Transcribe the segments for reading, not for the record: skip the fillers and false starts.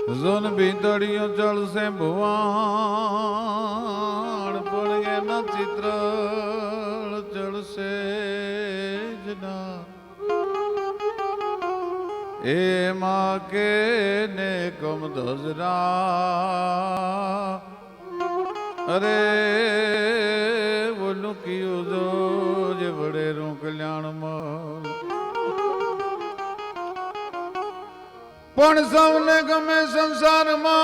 John ભીતળિયો ચડશે ભુવાણ પણ એના ચિત્ર ચડશે જ ના એમાં કે ને કમ ધજરા અરે બોલું કયું જો જે વડેરું કલ્યાણમાં પણ સૌને ગમે સંસારમાં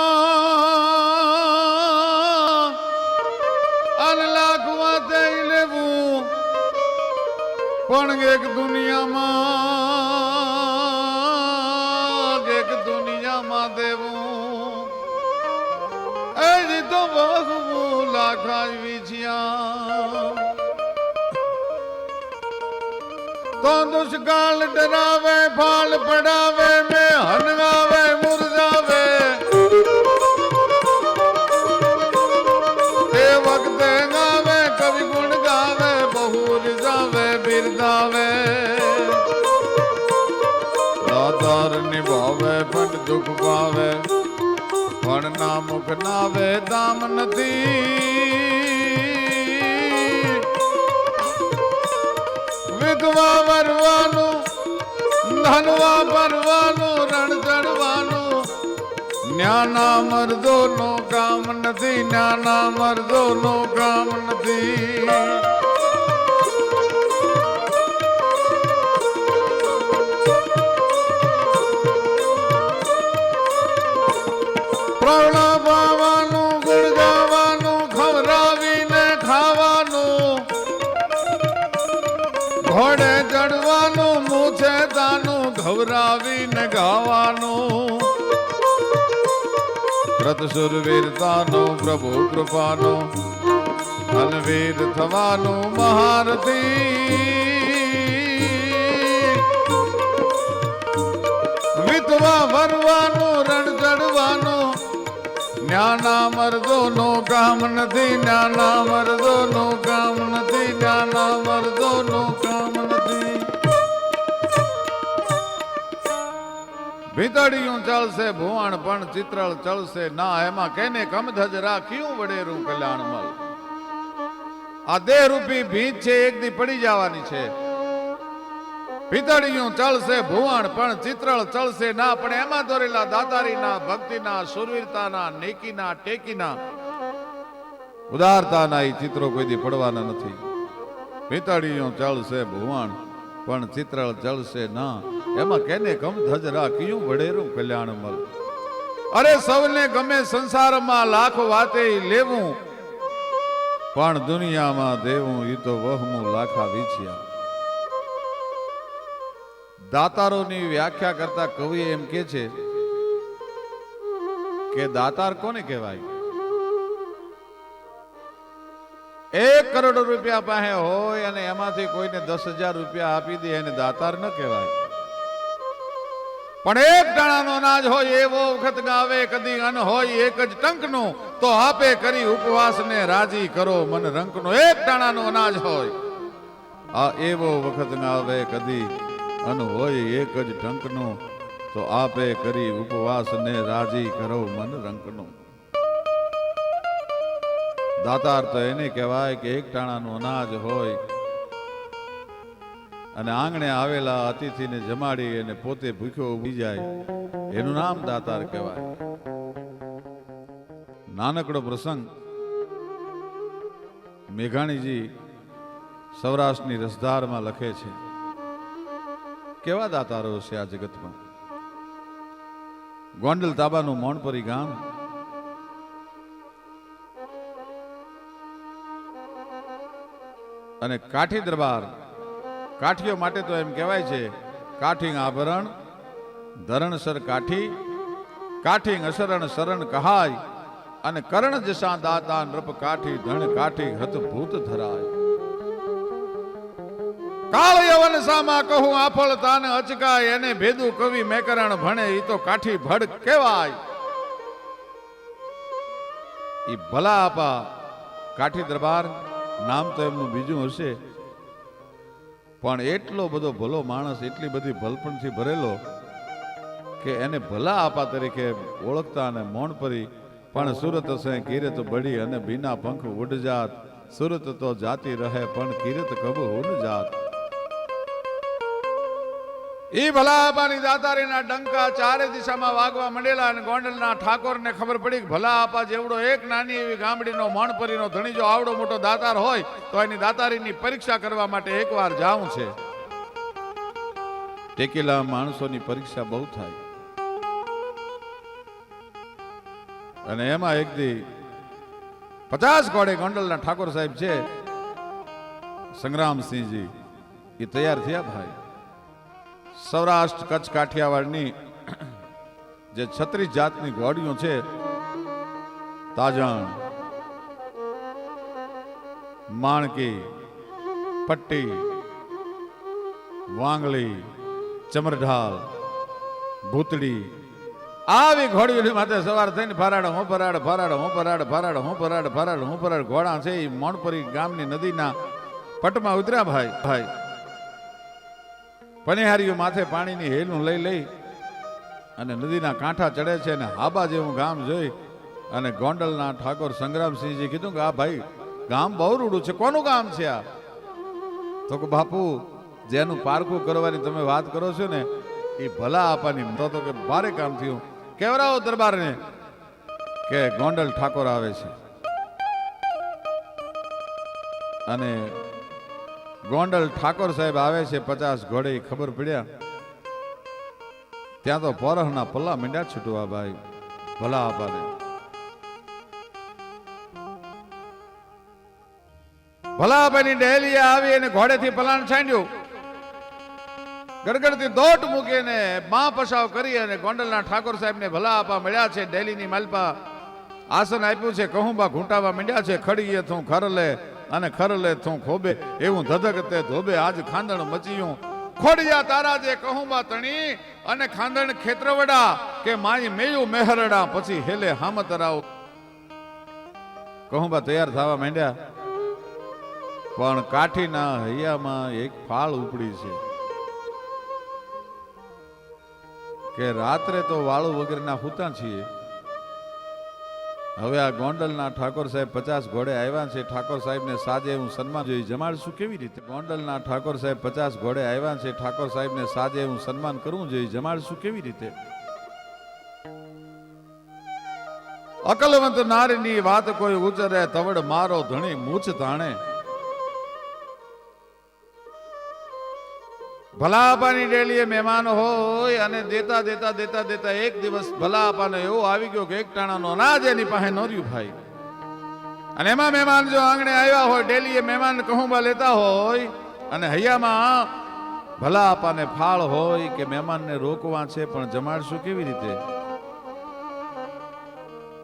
અન લાખ વાતે લેવું પણ એક દુનિયામાં દેવું એ તો બહુ લાખ આવી જ્યાં તો દુષ્કાળ ડરાવે ફાળ પડાવે મેં હનગાવે મુરઝાવે તે વખતે ગાવે કવિ ગુણ ગાવે બહુ રીઝાવે બિરદાવે દાતાર નિભાવે પણ દુઃખ પાવે પણ ના મુખ નાવે દામ નથી વિધવા વરવાનું ધનવા ભરવાનું રણ ચડવાનું ન્યાના મર્દો નો કામ નથી ન્યાના મર્દો નો કામ નથી પ્રવણ પાવાનું ગુણ ગાવાનું ખવડાવીને ખાવાનું ઘોડે ચડવાનું મૂછે તાનું ઘવરાવીને ગાવાનું વ્રત સુરવીરતાનું પ્રભુ કૃપાનું ધનવીર થવાનું મહારથી વિધવા ભરવાનું રણ ચડવાનું ન્યાના મર્દો નો કામ નથી ન્યાના મર્દો નો કામ નથી ન્યાના મર્દો નો કામ નથી ભીતળિયું ચાલશે ભુવાણ પણ ચિત્રળ ચલશે ના એમાં કેને કમધજ રાખ્યું વડેરું કલ્યાણમલ આ દેહ રૂપી ભીત છે એક દી પડી જવાની છે ભીતળિયું ચાલશે ભુવાણ પણ ચિત્રળ ચલશે ના પણ એમાં દોરેલા દાતારીના ભક્તિના સુરવીરતાના નેકીના ટેકીના ઉદારતાના એ ચિત્રો કોઈ દી પડવાના નથી ભીતળિયું ચાલશે ભુવાણ પણ ચિત્રળ ચલશે ના એમાં કેને કમ ધજ રાખ્યું વડેરું કલ્યાણમલ અરે સૌને ગમે સંસારમાં લાખ વાતે લેવું પણ દુનિયામાં દેવું ઈ તો વહમું લાખા વીછ્યા દાતારોની વ્યાખ્યા કરતા કવિ એમ કે છે કે દાતાર કોને કહેવાય 1 કરોડ રૂપિયા પાસે હોય અને એમાંથી કોઈને 10,000 રૂપિયા આપી દે એને દાતાર ન કહેવાય પણ એક દાણાનો અનાજ હોય એવો વખત ગાવે કદી અન હોય એક જ ટંકનું તો આપે કરી ઉપવાસને રાજી કરો મન રંકનો એક દાણાનો અનાજ હોય આ એવો વખત ગાવે કદી અન હોય એક જ ટંકનું તો આપે કરી ઉપવાસને રાજી કરો મન રંકનું દાતાર તો એને કહેવાય કે એક ટાણાનું અનાજ હોય અને આંગણે આવેલા અતિથિને જમાડી અને પોતે ભૂખ્યો ઊભી જાય એનું નામ દાતાર કહેવાય નાનકડો પ્રસંગ મેઘાણીજી સૌરાષ્ટ્રની રસધારમાં લખે છે કેવા દાતારો છે આ જગતમાં ગોંડલ તાબાનું મોણપરી ગામ અને કાઠી દરબાર કાઠીઓ માટે તો એમ કહેવાય છે કાઠી આભરણ ધરણસર કાઠી કાઠી અશરણ શરણ કહાય અને કરણ જસા દાતા નૃપ કાઠી ધણ કાઠી હત ભૂત ધરાય કાળ યવન સામા કહું આફળ તાને અચકાય એને ભેદુ કવિ મેકરણ ભણે ઈ તો કાઠી ભડ કહેવાય ઈ ભલા આપા કાઠી દરબાર નામ તો એમનું બીજું હશે પણ એટલો બધો ભલો માણસ એટલી બધી ભલપણથી ભરેલો કે એને ભલા આપા તરીકે ઓળખતા અને મૌન પરી પણ સુરત સે કીરત બળી અને બીના પંખ ઉડ જાત સુરત તો જાતી રહે પણ કીરત કબ હુન જાત ઈ ભલા આપાની દાતારીના ડંકા ચારે દિશામાં વાગવા મંડેલા અને ગોંડલના ઠાકોરને ખબર પડી કે ભલા આપા જેવડો એક નાની એવી ગામડીનો મણપરીનો ધણી જો આવડો મોટો દાતાર હોય તો એની દાતારીની પરીક્ષા કરવા માટે એકવાર જાવું છે. ટેકેલા માણસોની પરીક્ષા બહુ થાય અને એમાં એક દી 50 ઘોડે ગોંડલના ઠાકોર સાહેબ છે સંગ્રામસિંહજી એ તૈયાર થયા ભાઈ. સૌરાષ્ટ્ર કચ્છ કાઠિયાવાડની જે 36 જાતની ઘોડીઓ છે તાજણ, માણકી, પટ્ટી, વાંગળી, ચમરઢાલ, ભૂતડી આવી ઘોડીઓની માથે સવાર થઈને ફરાડ હું ફરાડ ફરાડ હું ફરાડ ફરાડ હું ફરાડ ફરાડ હું ફરાડ ઘોડા છે એ મોણપરી ગામની નદીના પટમાં ઉતર્યા ભાઈ. પનિહારીઓ માથે પાણીની હેલું લઈ લઈ અને નદીના કાંઠા ચડે છે અને હાબા જેવું ગામ જોઈ અને ગોંડલના ઠાકોર સંગ્રામસિંહજી કીધું કે આ ભાઈ ગામ બહુ રૂડું છે, કોનું ગામ છે આ? તો કે બાપુ જેનું પારખું કરવાની તમે વાત કરો છો ને એ ભલા આપાની. તો કે ભારે કામ થયું, કેવરાઓ દરબારને કે ગોંડલ ઠાકોર આવે છે. અને ગોંડલ ઠાકોર સાહેબ આવે છે 50 ઘોડે ખબર પડ્યા ત્યાં તો પોરહના પલ્લા મીંડા છૂટવા ભાઈ ભલા આપાને. ભલા આપાની ડેલીએ આવી અને ઘોડેથી પલાણ છાંડ્યું, ગડગડતી દોટ મૂકીને માં પસાવ કરી અને ગોંડલના ઠાકોર સાહેબને ભલા આપા મળ્યા છે. ડેલીની માલપા આસન આપ્યું છે, કહુંબા ઘૂંટાવા માંડ્યા છે. ખડીએ થું ખરલે અને ખરલે થું ખોબે એવું ધધકતે ધોબે આજ ખાંદણ મચીયું. ખોડિયા તારા જે કહુંબા તણી અને ખાંદણ ખેતરવડા કે માઈ મેયું મેહરડા પછી હેલે હામતરાવ. કહુંબા તૈયાર થવા માંડ્યા પણ કાઠીના હૈયામાં એક ફાળ ઉપડી છે કે રાત્રે તો વાળું વગરના હુતા છીએ. હવે આ ગોંડલના ઠાકોર સાહેબ 50 ઘોડે આવ્યા છે. ઠાકોર સાહેબને સાજે હું સન્માન જોઈ જમાડશું કેવી રીતે? ગોંડલના ઠાકોર સાહેબ 50 ઘોડે આવ્યા છે. ઠાકોર સાહેબને સાજે હું સન્માન કરવું જોઈએ, જમાડશું કેવી રીતે? અકલવંત નારીની વાત કોઈ ઉચરે તવડ મારો ધણી મૂછ તાણે. ભલા આપાની ડેલીએ મહેમાન હોય અને દેતા દેતા દેતા દેતા એક દિવસ ભલા આપાને એવો આવી ગયો કે એક ટાણાનો અનાજ એની પાસે ન રહ્યું ભાઈ. અને એમાં મહેમાન જો આંગણે આવ્યા હોય, ડેલીએ મહેમાન કહુંબા લેતા હોય અને હૈયામાં ભલા આપાને ફાળ હોય કે મહેમાનને રોકવા છે પણ જમાડશું કેવી રીતે?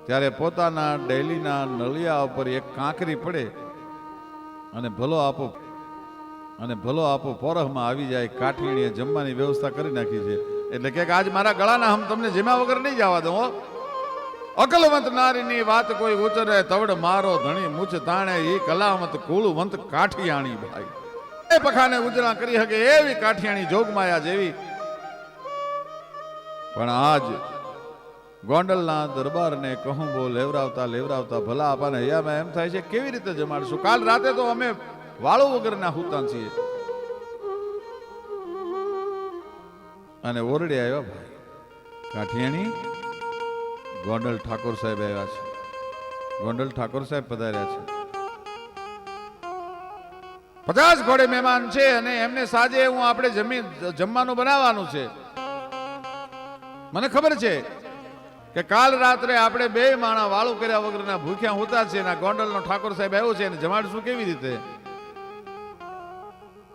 ત્યારે પોતાના ડેલીના નળિયા ઉપર એક કાંકરી પડે અને ભલો આપો પોરહમાં આવી જાય. કાઠીણીએ જમવાની વ્યવસ્થા કરી નાખી છે એટલે કે આજ મારા ગળાના હમ તમને જેમા વગર નહીં જવા દઉં. અકલવંત નારીની વાત કોઈ ઉચરે તવડ મારો ધણી મૂછ તાણે ઈ કલાવંત કુળવંત કાઠિયાણી ભાઈ. એ પખાને ઉજળા કરી શકે એવી કાઠિયાણી જોગમાયા જેવી. પણ આજ ગોંડલના દરબારને કહુંબો લેવરાવતા લેવરાવતા ભલા આપાને હૈયામાં એમ થાય છે કેવી રીતે જમાડશું? કાલ રાતે તો અમે વાળો વગરના હુતા છીએ. અને ઓરડે આવ્યા ભાઈ કાઠિયાણી ગોંડલ ઠાકોર સાહેબ આવ્યા છે. ગોંડલ ઠાકોર સાહેબ પધાર્યા છે. 50 ઘોડે મહેમાન છે અને એમને સાજે હું આપણે જમવાનું બનાવવાનું છે. મને ખબર છે કે કાલ રાત્રે આપણે 2 માણા વાળું કર્યા વગરના ભૂખ્યા હોતા છે. ગોંડલનો ઠાકોર સાહેબ આવ્યો છે અને જમાડશું કેવી રીતે?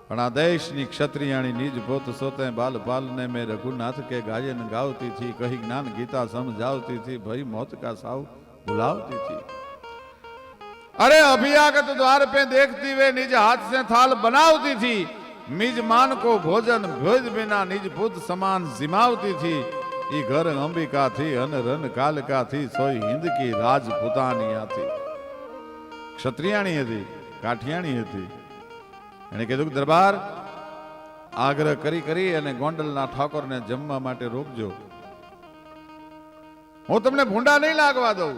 પણ આ દેશની ક્ષત્રિયાણી નિજ પોત સોતે બાલ પાલને મેં રઘુનાથ કે ગાયન ગાવતી थी कही ज्ञान गीता समझावती थी भई मौत का साव बुलावती थी. अरे अभियागत द्वार पे देखती वे निज हाथ से थाल बनावती थी. मिजमान को भोजन भोज बिना निज पुत समान जिमावती थी. ई घर अंबिका थी अन रन कालिका थी सोई हिंद की राजपुतानिया थी. ક્ષત્રિયાણી હતી, કાઠિયાણી હતી. એને કીધું કે દરબાર આગ્રહ કરી અને ગોંડલના ઠાકોરને જમવા માટે રોકજો. હું તમને ભૂંડા નહીં લાગવા દઉં.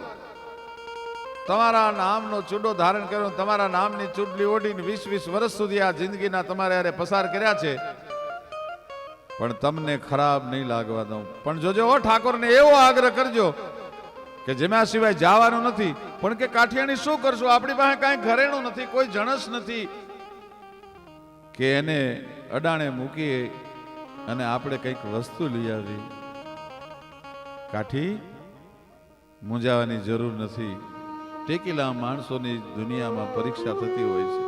તમારા નામનો ચૂડો ધારણ કર્યો, તમારા નામની ચૂડલી ઓઢીને 20-20 વર્ષ સુધી આ જિંદગીના તમારે હારે પસાર કર્યા છે, પણ તમને ખરાબ નહીં લાગવા દઉં. પણ જોજો ઠાકોરને એવો આગ્રહ કરજો કે જેમાં સિવાય જવાનું નથી. પણ કે કાઠિયાણી શું કરશું, આપણી પાસે કાંઈ ઘરેણું નથી, કોઈ જણસ નથી કે એને અડાણે મૂકીએ અને આપણે કંઈક વસ્તુ લઈ આવી. કાઠી મૂંઝાવાની જરૂર નથી. ટેકીલા માણસોની દુનિયામાં પરીક્ષા થતી હોય છે.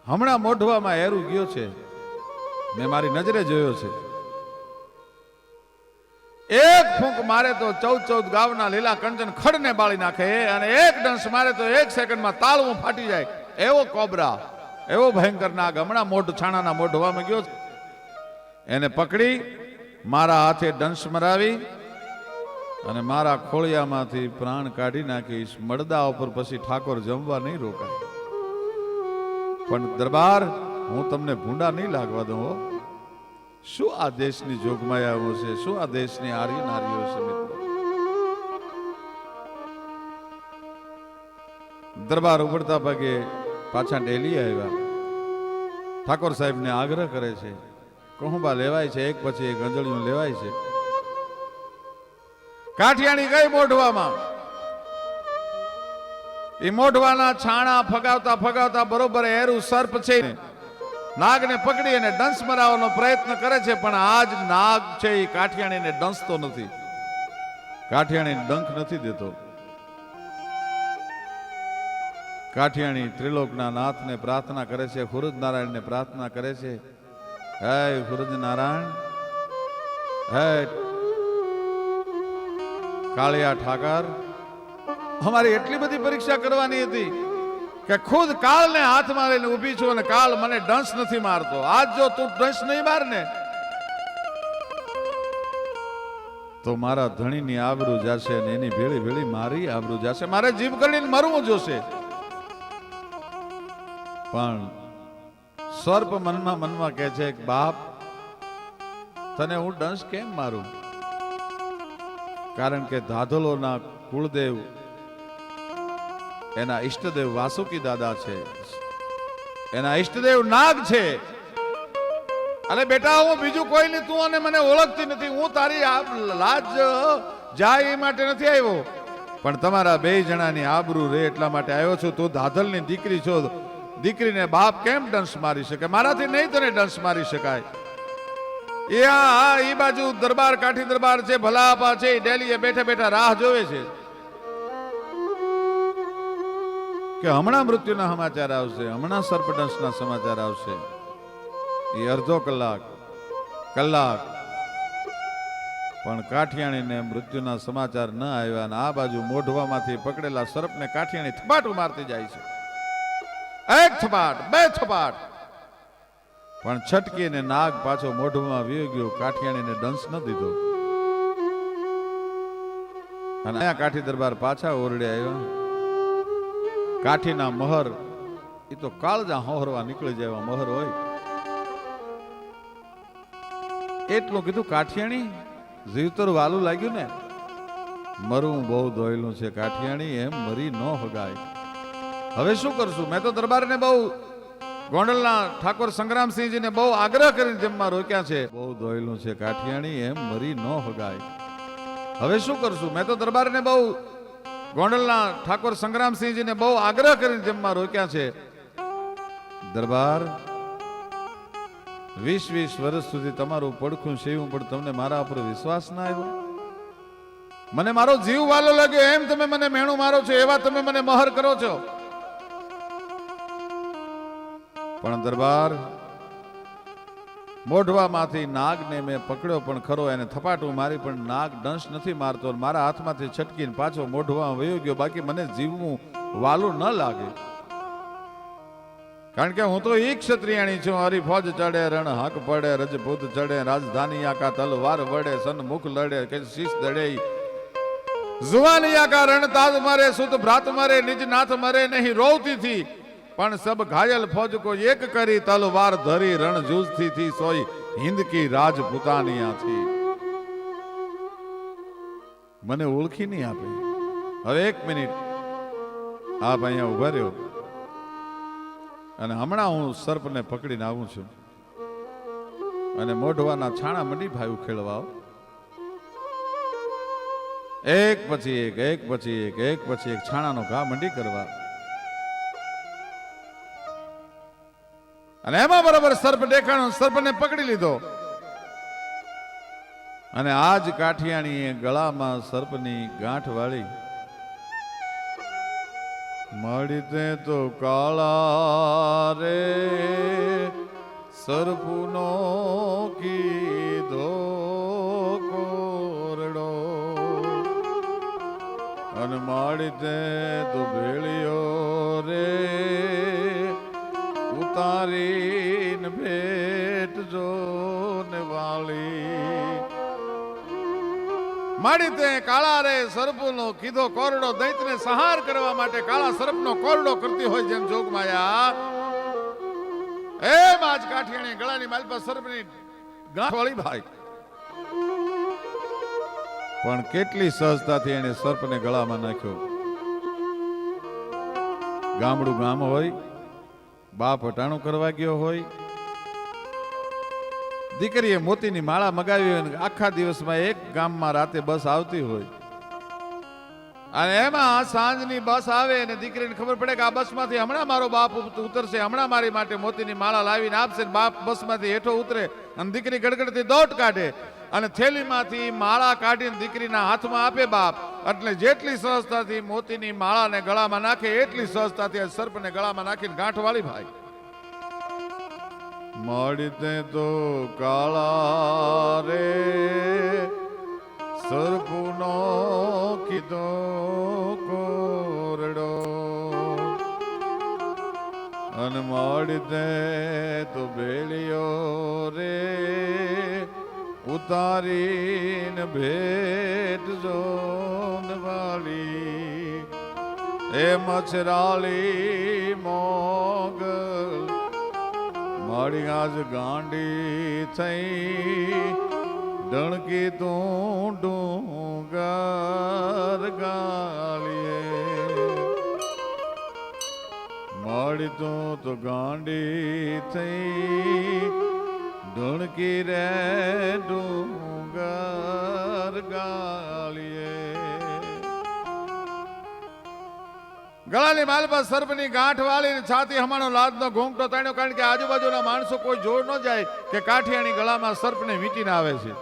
હમણાં મોઢવામાં એરું ગયો છે, મેં મારી નજરે જોયો છે. એક ફૂંક મારે તો 14 ગાવના લીલા કંચન ખડને બાળી નાખે, અને એક ડંસ મારે તો 1 સેકન્ડમાં તાળવું ફાટી જાય. એવો કોબરા, એવો ભયંકર નાગ હમણાં મોઢ છાણાના મોઢવામાં ગયો છે. એને પકડી મારા હાથે ડંસ મરાવી અને મારા ખોળિયામાંથી પ્રાણ કાઢી નાખીશ. મળદા ઉપર પછી ઠાકોર જમવા નહીં રોકાય. પણ દરબાર, હું તમને ભૂંડા નહીં લાગવા દઉં. શું આ દેશની જોગમાયાઓ છે, શું આ દેશની આર્ય નારીઓ છે મિત્રો. દરબાર ઉભરતા પગે પાછા ડેલી આવ્યા. ઠાકોર સાહેબને આગ્રહ કરે છે, કહુંબા લેવાય છે, એક પછી એક ગંજળીઓ લેવાય છે. કાઠિયાણી ગઈ મોઢવામાં. એ મોઢવાના છાણા ફગાવતા ફગાવતા બરોબર એરું સર્પ છે, નાગને પકડી અને ડંસ મરાવવાનો પ્રયત્ન કરે છે. પણ આજ નાગ છે એ કાઠિયાણીને ડંસતો નથી, કાઠિયાણી ડંખ નથી દેતો. કાઠિયાણી ત્રિલોકના નાથને પ્રાર્થના કરે છે, ખુરજ નારાયણને પ્રાર્થના કરે છે, હે ખુરજ નારાયણ, હે કાળિયા ઠાકર, અમારી એટલી બધી પરીક્ષા કરવાની હતી કે ખુદ કાળને હાથમાં લઈને ઊભી છું અને કાળ મને ડંસ નથી મારતો. આજ જો તું ડંસ નહીં માર ને તો મારા ધણીની આબરૂ જશે અને એની ભેળી ભેળી મારી આબરૂ જશે. મારે જીભ કરીને મરવું જોશે. પણ સર્પ મનમાં કહે છે કે બાપ, તને હું ડંસ કેમ મારું? કારણ કે ધાધલોના કુળદેવ એના ઈષ્ટદેવ વાસુકી દાદા છે, એના ઈષ્ટદેવ નાગ છે. અરે બેટા, હું બીજું કોઈ નહીં, તું અને મને ઓળખતી નથી, હું તારી લાજ જાય એ માટે નથી આવ્યો, પણ તમારા 2 જણાની આબરૂ રે એટલા માટે આવ્યો છું. તું ધાધલની દીકરી છો, દીકરીને બાપ કેમ ડંસ મારી શકે? મારાથી નહીં તને ડંસ મારી શકાય. એ બાજુ દરબાર, કાઠી દરબાર છે, ભલાપા છે, ડેલીએ બેઠા બેઠા રાહ જોવે છે કે હમણાં મૃત્યુના સમાચાર આવશે, હમણાં સર્પડંસના સમાચાર આવશે. એ અડધો કલાક પણ કાઠિયાણીને મૃત્યુના સમાચાર ન આવ્યા. અને આ બાજુ મોઢવામાંથી પકડેલા સર્પને કાઠિયાણી થપાટું મારતી જાય છે. 1 થપાટ, 2 થપાટ, પણ છટકીને નાગ પાછો મોઢમાં વી ગયો. કાઠિયાણીને ડંસ ન દીધો. અને અહીંયા કાઠી દરબાર પાછા ઓરડે આવ્યા. કાઠીના મહર એ તો કાળજા હોહરવા નીકળી જાય મહર હોય. એટલું કીધું, કાઠિયાણી જીવતર વાલું લાગ્યું ને? મરવું બહુ દોયલું છે કાઠિયાણી, એમ મરી ન હગાય. હવે શું કરશું? મેં તો દરબારને બહુ, ગોંડલના ઠાકોર સંગ્રામસિંહજીને બહુ આગ્રહ કરીને જમવા રોક્યા છે. બહુ દોયલું છે કાઠિયાણી, એમ મરી ન હગાય. હવે શું કરશું? મેં તો દરબારને બહુ, ગોંડલના ઠાકોર સંગ્રામસિંહજીને બહુ આગ્રહ કરીને જમવા રોક્યા છે. દરબાર, 20-20 વર્ષ સુધી તમારું પડખું સેવું, પણ તમને મારા ઉપર વિશ્વાસ ના આવ્યો? મને મારો જીવ વાલો લાગ્યો એમ તમે મને મેણું મારો છો, એવા તમે મને મહર કરો છો. પણ દરબાર, મોઢવામાંથી નાગને મેં પકડ્યો પણ ખરો, એને થપાટું મારી, પણ નાગ ડંસ નથી મારતો. મારા હાથમાંથી છટકીને પાછો મોઢવામાં વયો ગયો. બાકી મને જીવવું વાલું ન લાગે, કારણ કે હું તો ઈ ક્ષત્રિયાણી છું. હરી ફોજ ચડે, રણ હાક પડે, રજપૂત ચડે, રાજધાની આકા તલવાર વડે, સન્મુખ લડે કે શીશ દડે, જુવાની આકા રણ તાજ મરે, સુત ભ્રાત મરે, નિજ નાથ મરે નહીં રોવતી થી, પણ સબ ઘાયલ ફોજ કો એક કરી, તલવાર ધરી રણ જૂજથી થી સોઈ હિન્દ કી રાજપૂતાની આથી મને ઓળખી નહીં આપે. હવે એક મિનિટ આપ અહીંયા ઉભા રહ્યો અને હમણાં હું સર્પને પકડીને આવું છું અને મોઢવાના છાણા મંડી ભાઈ ઉખેડવા. એક પછી એક, એક પછી એક, એક પછી એક છાણાનો ઘા મંડી કરવા. અને એમાં બરાબર સર્પ દેખાણો, સર્પને પકડી લીધો. અને આજ કાઠિયાણીએ ગળામાં સર્પની ગાંઠ વાળી. મળી તે તો કાળા રે સર્પનો કીધો કોરડો, અને માડી તે તો ભેળિયો રે ઉતારીને ભેટ જો ને વાળી. માડી તે કાળા રે સર્પનો કીધો કોરડો, દૈત્યને સંહાર કરવા માટે કાળા સર્પનો કોરડો કરતી હોય જેમ જોગમાયા, એમ આજ કાઠિયાણી ગળાની માલપા સર્પની ગાંઠ વાળી ભાઈ. પણ કેટલી સહજતાથી એને સર્પને ગળામાં નાખ્યો. ગામડું ગામ હોય, બાપ હટાણું કરવા ગયો હોય, દીકરીએ મોતીની માળા મગાવી હોય, આખા દિવસમાં એક ગામમાં રાતે બસ આવતી હોય, અને એમાં સાંજની બસ આવે અને દીકરીને ખબર પડે કે આ બસમાંથી હમણાં મારો બાપ ઉતરશે, હમણાં મારી માટે મોતીની માળા લાવીને આપશે. બાપ બસમાંથી હેઠો ઉતરે અને દીકરી ગડગડતી દોટ કાઢે અને થેલીમાંથી માળા કાઢીને દીકરીના હાથમાં આપે બાપ. એટલે જેટલી સહજતાથી મોતીની માળાને ગળામાં નાખે એટલી સહજતાથી સર્પને ગળામાં નાખીને ગાંઠ વાળી ભાઈ. મળી તે તો કાળા રે સર્પનો કીધો કોરડો, અને મળી તે તો ભેળિયો રે ઉતારીને ભેટ જો વાળી. એ મછરાળી મોગલ મારી આજ ગાંડી થઈ, ડણકી તું ડુંગર ગાળીએ. મારી તું તો ગાંડી થઈ, ડણકી રે ડુંગર ગાળીએ. ગળાની માલપા સર્પની ગાંઠ વાળીને છાતી હમાણો લાદનો ઘૂંઘટો તાણ્યો, કારણ કે આજુબાજુના માણસો કોઈ જોર ન જાય કે કાઠિયાણી ગળામાં સર્પને વીંટીને આવે છે.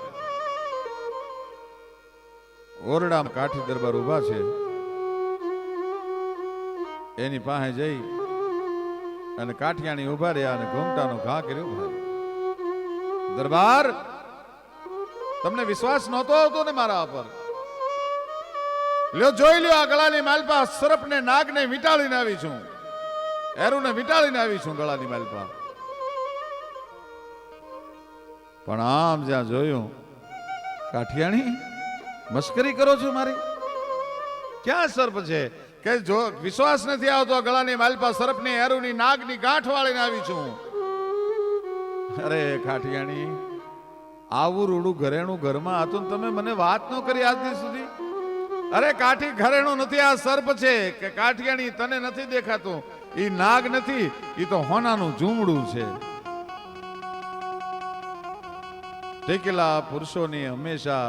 ઓરડામાં કાઠી દરબાર ઉભા છે, એની પાસે જઈ અને કાઠિયાણી ઉભા રહ્યા અને ઘૂંઘટાનો ઘા કર્યો. ભાઈ દરબાર, તમને વિશ્વાસ નહોતો આવતો ને મારા પર? લ્યો જોઈ લ્યો, આ ગળાની માલપા સર્પને નાગને વીંટાળીને આવી છું, એરુને વીંટાળીને આવી છું ગળાની માલપા. પણ આમ જ્યાં જોયું, કાઠિયાણી મસ્કરી કરો છો મારી? ક્યાં સર્પ છે કે જો વિશ્વાસ નથી આવતો? ગળાની માલપા સર્પની એરુની નાગની ગાંઠ વાળીને આવી છું. અરે કાઠિયાણી, આવું રૂડું ઘરેણું ઘરમાં હતું ને તમે મને વાત ન કરી આજ દી સુધી? અરે કાઠી ઘરેણું નથી, આ સર્પ છે. કે કાઠિયાણી તને નથી દેખાતું? ઈ નાગ નથી, ઈ તો હોનાનું ઝૂમડું છે. ટેકેલા પુરુષોની હંમેશા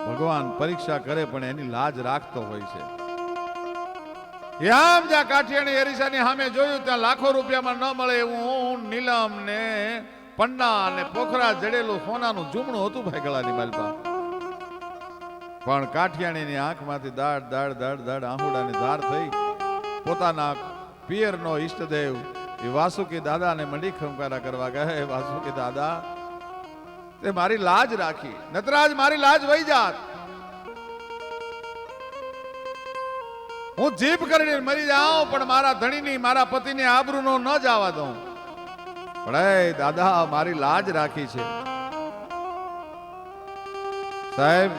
ભગવાન પરીક્ષા કરે, પણ એની લાજ રાખતો હોય છે. આમ જ્યાં કાઠિયાણી એરિસાની સામે જોયું ત્યાં લાખો રૂપિયામાં ન મળે એવું નીલમ ને પન્ના ને પોખરા જડેલું સોનાનું ઝૂમણું હતું ભાઈ ગળાની માલપા. પણ કાઠિયાણીની આંખમાંથી દાડ દાડ દાડ દાડ આહુડાની ધાર થઈ. પોતાના પિયરનો ઈષ્ટદેવ એ વાસુકી દાદાને મંડી ખમકારા કરવા ગયા. વાસુકી દાદા, તે મારી લાજ રાખી, નટરાજ મારી લાજ વહી જાત. હું જીભ કરીને મરી જાઉં પણ મારા ધણીની મારા પતિની આબરૂનો ન જવા દઉં. પણ એ દાદા, મારી લાજ રાખી છે. સાહેબ,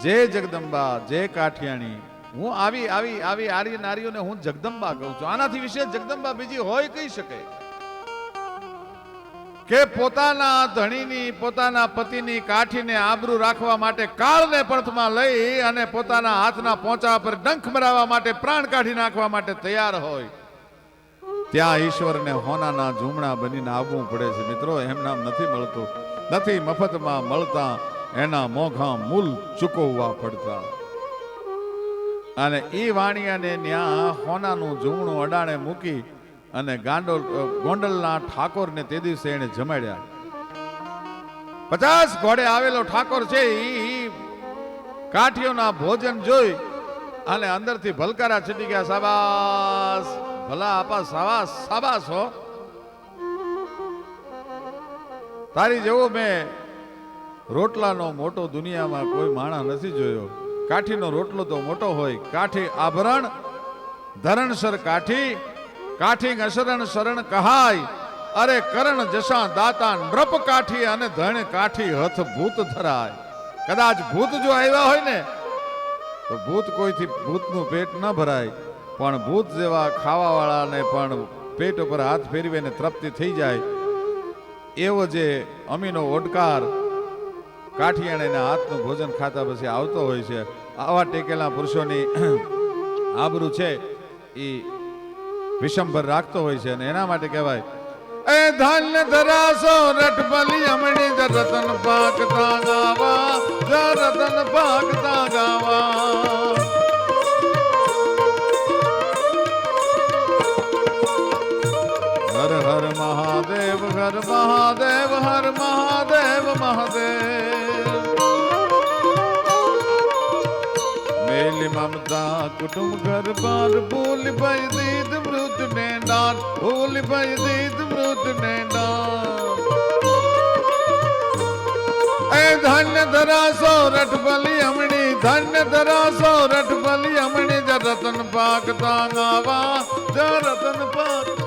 જે જગદંબા, જે કાઠિયાણી, હું આવી આવી આવી આર્ય નારીઓને હું જગદંબા કહું છું. આનાથી વિશેષ જગદંબા બીજી હોય કઈ શકે? કે પોતાના ધણીની પોતાના પતિની કાઠીને આબરૂ રાખવા માટે કાળને પંથમાં લઈ અને પોતાના હાથના પોંચા પર ડંખ મરાવવા માટે પ્રાણ કાઢી નાખવા માટે તૈયાર હોય, ત્યાં ઈશ્વરને હોનાના ઝૂમણા બનીને આવવું પડે છે. મિત્રો, એમ નામ નથી મળતું, નથી મફતમાં મળતા, એના મોઘા મૂલ ચૂકવવા પડતા. અને ઈ વાણિયાને ન્યા હોનાનું ઝૂમણું અડાણે મૂકી અને ગોંડલના ઠાકોરને તે દિવસે એને જમાડ્યા. 50 ઘોડે આવેલો ઠાકોર છે, ઈ કાઠીઓના ભોજન જોઈ અને અંદરથી ભલકારા છટી ગયા. સાબાસ ભલા આપા, સાબાસ સાબાસ હો, તારી જેવો મેં રોટલાનો મોટો દુનિયામાં કોઈ માણા નથી જોયો. કાઠીનો રોટલો તો મોટો હોય, કાઠી આભરણ ધરણસર કાઠી, કાઠી અશરણ શરણ કહાય, અરે કરણ જશા દાતા નૃપ કાઠી, અને ધણ કાઠી હથ ભૂત ધરાય. કદાચ ભૂત જો આવ્યા હોય ને તો ભૂત કોઈથી ભૂતનું પેટ ન ભરાય, પણ ભૂત જેવા ખાવા વાળાને પણ પેટ ઉપર હાથ ફેરવીને તૃપ્તિ થઈ જાય. એવો જે અમીનો ઓડકાર કાઠિયાણીના હાથનું ભોજન ખાતા પછી આવતો હોય છે. આવા ટેકેલા પુરુષોની આબરૂ છે એ વિશંભર રાખતો હોય છે, અને એના માટે કહેવાય, એ ધાન્ય ધરાસો રટબલી અમણી જ રતન પાકતા ગાવા, જ રતન પાકતા ગાવા. હર હર મહાદેવ, હર મહાદેવ, હર મહાદેવ મહાદેવ. મેલી મમતા કુટુંબ ઘર બાર, ભૂલ ભાઈ દીદ મૃત ને દાન, ભૂલ ભાઈ દીદ મૃત ને દાન. એ ધન્ય ધરાસો રટબલી અમણી, ધન્ય ધરાસો રટબલી અમણી, જ રતન પાકતા ગાવા, જ રતન પાક.